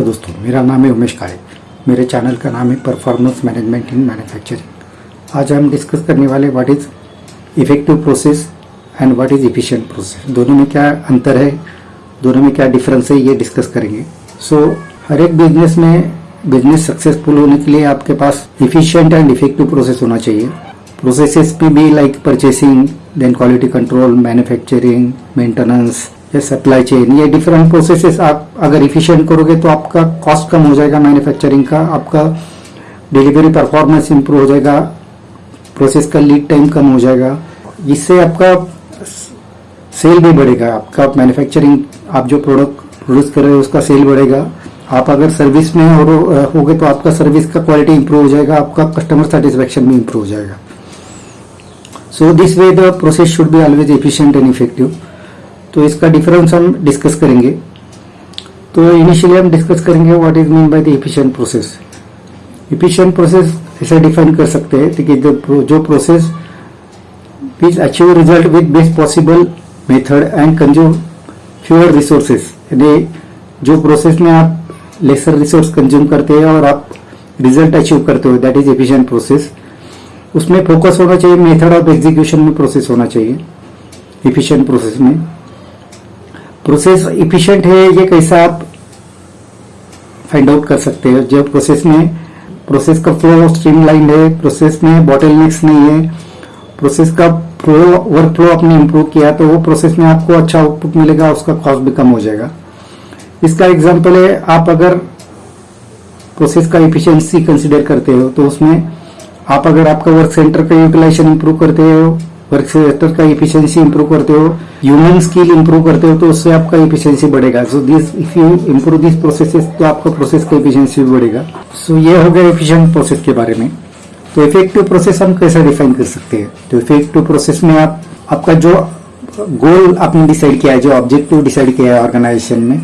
Hello दोस्तों, मेरा नाम है उमेश काळे। मेरे चैनल का नाम है परफॉर्मेंस मैनेजमेंट इन मैन्युफैक्चरिंग। आज हम डिस्कस करने वाले what is effective process and what is efficient process. दोनों में क्या अंतर है, दोनों में क्या डिफरेंस है, ये डिस्कस करेंगे। हर एक बिजनेस में बिजनेस सक्सेसफुल होने के लिए आपके पास इफिशिएंट एंड इफेक्टिव प्रोसेस होना चाहिए। प्रोसेसेस भी like purchasing, then quality control, manufacturing, maintenance या सप्लाई चेन, ये डिफरेंट प्रोसेसेस आप अगर इफिशिएंट करोगे तो आपका कॉस्ट कम हो जाएगा मैन्युफैक्चरिंग का, आपका डिलीवरी परफॉर्मेंस इंप्रूव हो जाएगा, प्रोसेस का लीड टाइम कम हो जाएगा, इससे आपका सेल भी बढ़ेगा। आपका मैन्युफैक्चरिंग, आप जो प्रोडक्ट प्रोड्यूस कर रहे हो उसका सेल बढ़ेगा। आप अगर सर्विस में होगे तो आपका सर्विस का क्वालिटी इंप्रूव हो जाएगा, आपका कस्टमर सेटिस्फेक्शन भी इंप्रूव हो जाएगा। So this way the process should be always efficient and effective. तो इसका डिफरेंस हम डिस्कस करेंगे। तो इनिशियली हम डिस्कस करेंगे what is mean by the efficient process. Efficient process ऐसे डिफाइन कर सकते हैं कि जो process which achieve result with best possible method and consume fewer resources, यानी जो प्रोसेस में आप लेसर रिसोर्स कंज्यूम करते हैं और आप रिजल्ट अचीव करते हो, दैट इज एफिशिएंट प्रोसेस। उसमें फोकस होना चाहिए, मेथड ऑफ एग्जीक्यूशन में प्रोसेस होना चाहिए। एफिशिएंट प्रोसेस में प्रोसेस इफिशिएंट है ये कैसा आप फाइंड आउट कर सकते हो। जो प्रोसेस का फ्लो स्ट्रीमलाइंड है, प्रोसेस में बॉटलनेक्स नहीं है, प्रोसेस का वर्क फ्लो आपने इंप्रूव किया तो वो प्रोसेस में आपको अच्छा आउटपुट मिलेगा, उसका कॉस्ट भी कम हो जाएगा। इसका एग्जांपल है, आप अगर प्रोसेस का इफिशिएंसी कंसीडर करते हो तो उसमें आप अगर आपका वर्क सेंटर का यूटिलाइजेशन इंप्रूव करते हो, वर्क सेंटर का इफिशिएंसी इंप्रूव करते हो, ह्यूमन स्किल इंप्रूव करते हो, तो उससे आपका इफिशिएंसी बढ़ेगा। So this if you improve this processes तो आपका प्रोसेस का इफिशिएंसी भी बढ़ेगा। सो ये हो गया एफिशिएंट प्रोसेस के बारे में। तो इफेक्टिव प्रोसेस हम कैसे डिफाइन कर सकते हैं। तो इफेक्टिव प्रोसेस में आपका जो गोल आपने डिसाइड किया है, जो ऑब्जेक्टिव डिसाइड किया है ऑर्गेनाइजेशन में,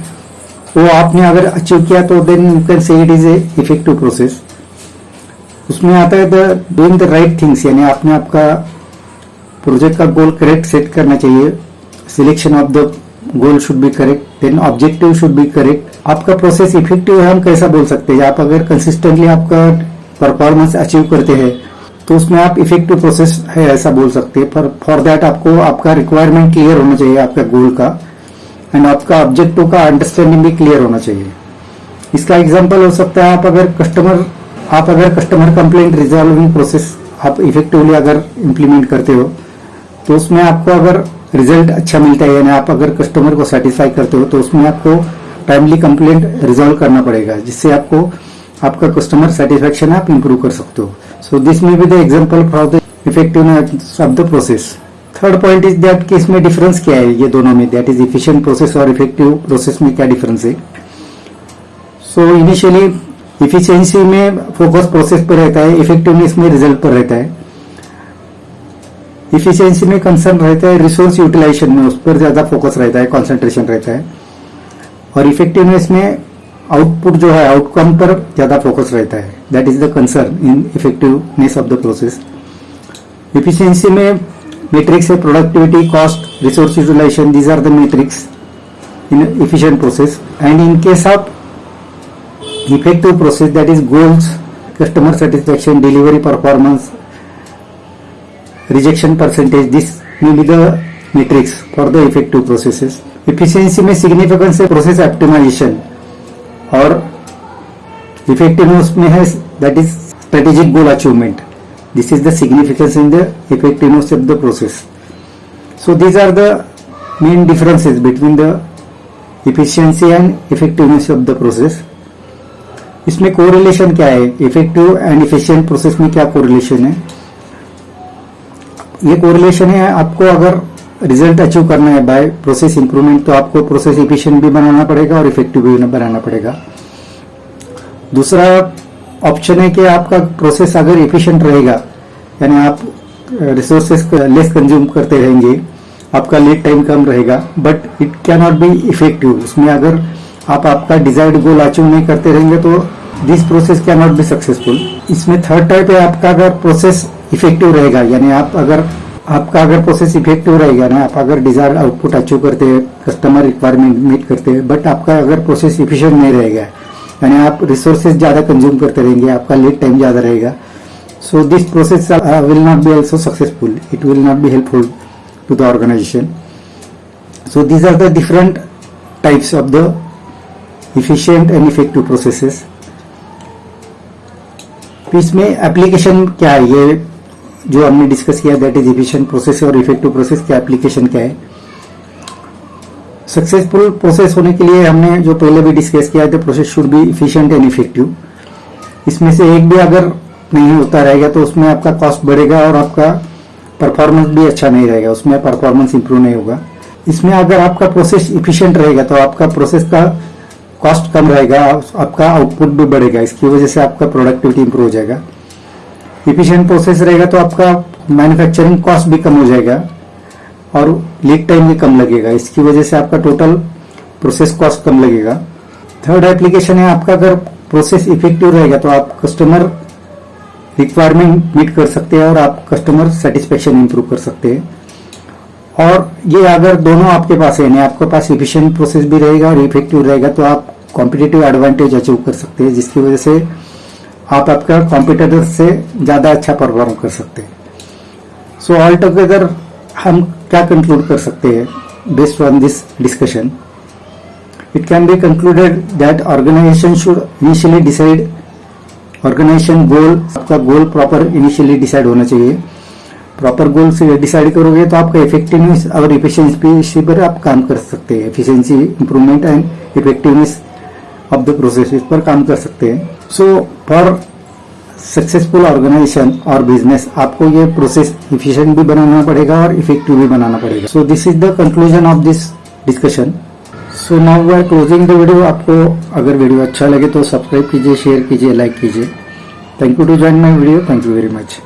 वो आपने अगर अचीव किया तो then you can say it is a effective process. उसमें आता है the doing the right things, यानी आपने आपका प्रोजेक्ट का गोल करेक्ट सेट करना चाहिए। Selection of the goal should be correct, then objective should be correct. आपका प्रोसेस इफेक्टिव है हम कैसा बोल सकते हैं, आप अगर कंसिस्टेंटली आपका परफॉर्मेंस अचीव करते हैं तो उसमें आप इफेक्टिव प्रोसेस है ऐसा बोल सकते हैं। पर फॉर दैट आपको आपका रिक्वायरमेंट क्लियर होना चाहिए आपका गोल का, एंड आपका ऑब्जेक्टिव का अंडरस्टैंडिंग भी क्लियर होना चाहिए। इसका एग्जाम्पल हो सकता है, आप अगर कस्टमर कंप्लेंट रिजॉल्विंग प्रोसेस आप इफेक्टिवली अगर इम्प्लीमेंट करते हो तो उसमें आपको अगर रिजल्ट अच्छा मिलता है, यानी आप अगर कस्टमर को सेटिस्फाई करते हो तो उसमें आपको टाइमली कंप्लेंट रिजॉल्व करना पड़ेगा, जिससे आपको आपका कस्टमर सेटिस्फेक्शन आप इंप्रूव कर सकते हो। सो दिस में be the example for the effectiveness of the process. Third point is that कि इसमें डिफरेंस क्या है ये दोनों में, दैट इज इफिशिएंट प्रोसेस और इफेक्टिव प्रोसेस में क्या डिफरेंस है। सो इनिशियली इफिशियंसी में फोकस प्रोसेस पर रहता है, इफेक्टिवनेस में रिजल्ट पर रहता है। इफिशियंसी में कंसर्न रहता है रिसोर्स यूटिलाइजेशन में, उस पर ज्यादा फोकस रहता है, कंसंट्रेशन रहता है। और इफेक्टिवनेस में आउटपुट जो है, आउटकम पर ज्यादा फोकस रहता है, that is the concern in effectiveness of the process. Efficiency में मेट्रिक्स है productivity, cost, resource utilisation, these are the metrics in efficient process. And in case of effective process, that is goals, customer satisfaction, delivery performance, rejection percentage, this may be the metrics for the effective processes. Efficiency में significance है process optimisation, और effectiveness में है that is strategic goal achievement. This is the significance in the effectiveness of the process. So these are the main differences between the efficiency and effectiveness of the process. इसमें correlation क्या है, effective and efficient process में क्या correlation है। ये correlation है, आपको अगर रिजल्ट अचीव करना है बाय प्रोसेस इंप्रूवमेंट तो आपको प्रोसेस इफिशिएंट भी बनाना पड़ेगा और इफेक्टिव भी बनाना पड़ेगा। दूसरा ऑप्शन है कि आपका प्रोसेस अगर इफिशिएंट रहेगा, यानी आप रिसोर्सेस लेस कंज्यूम करते रहेंगे, आपका लीड टाइम कम रहेगा, but it can not be effective. उसमें अगर आप आपका डिजायर्ड गोल अचीव नहीं करते रहेंगे तो this process can not be successful. इसमें थर्ड टाइप है, आपका अगर प्रोसेस इफेक्टिव रहेगा, यानी आपका अगर प्रोसेस इफेक्टिव रहेगा ना, आप अगर डिजायर्ड आउटपुट अचीव करते हैं, कस्टमर रिक्वायरमेंट मीट करते हैं, बट आपका अगर प्रोसेस इफिशिएंट नहीं रहेगा, यानी आप रिसोर्सेज ज़्यादा कंज्यूम करते रहेंगे, आपका लीड टाइम ज़्यादा रहेगा. So this process will not be also successful. It will not be helpful to the organization. So these are the different types of the efficient and effective processes. इसमें application क्या है, ये जो हमने discuss किया, that is efficient process और effective process का application क्या है. सक्सेसफुल प्रोसेस होने के लिए हमने जो पहले भी डिस्कस किया, the process should be efficient and effective. इसमें से एक भी अगर नहीं होता रहेगा तो उसमें आपका कॉस्ट बढ़ेगा और आपका परफॉर्मेंस भी अच्छा नहीं रहेगा, उसमें परफॉर्मेंस इंप्रूव नहीं होगा. इसमें अगर आपका प्रोसेस इफिशिएंट रहेगा तो आपका प्रोसेस का कॉस्ट कम रहेगा, आपका आउटपुट भी बढ़ेगा, इसकी वजह से आपका प्रोडक्टिविटी इंप्रूव हो जाएगा. इफिशिएंट प्रोसेस रहेगा तो आपका मैन्युफैक्चरिंग कॉस्ट भी कम हो जाएगा और लीड टाइम भी कम लगेगा, इसकी वजह से आपका टोटल प्रोसेस कॉस्ट कम लगेगा. थर्ड एप्लीकेशन है आपका, अगर प्रोसेस इफेक्टिव रहेगा तो आप कस्टमर रिक्वायरमेंट मीट कर सकते हैं और आप कस्टमर सेटिस्फेक्शन इंप्रूव कर सकते हैं. और ये अगर दोनों आपके पास है, यानी आपके पास इफिशिएंट प्रोसेस भी रहेगा और इफेक्टिव रहेगा, तो आप कॉम्पिटिटिव एडवांटेज अचीव कर सकते हैं, जिसकी वजह से आप आपका कॉम्पिटिटर से ज़्यादा अच्छा परफॉर्म कर सकते हैं. सो ऑल टुगेदर हम क्या कंक्लूड कर सकते हैं based on this discussion? It can be concluded that organisation should initially decide organisation goal. आपका गोल प्रॉपर इनिशियली डिसाइड होना चाहिए. प्रॉपर गोल से डिसाइड करोगे तो आपका इफेक्टिवनेस और इफिशियंसी पर आप काम कर सकते हैं. Efficiency improvement and effectiveness of the process पर काम कर सकते हैं. सो फॉर सक्सेसफुल ऑर्गेनाइजेशन और बिजनेस आपको ये प्रोसेस इफिशिएंट भी बनाना पड़ेगा और इफेक्टिव भी बनाना पड़ेगा. So this is the conclusion of this discussion. So now we are closing the video. आपको अगर वीडियो अच्छा लगे तो सब्सक्राइब कीजिए, शेयर कीजिए, लाइक कीजिए. Thank you to join my video. Thank you very much.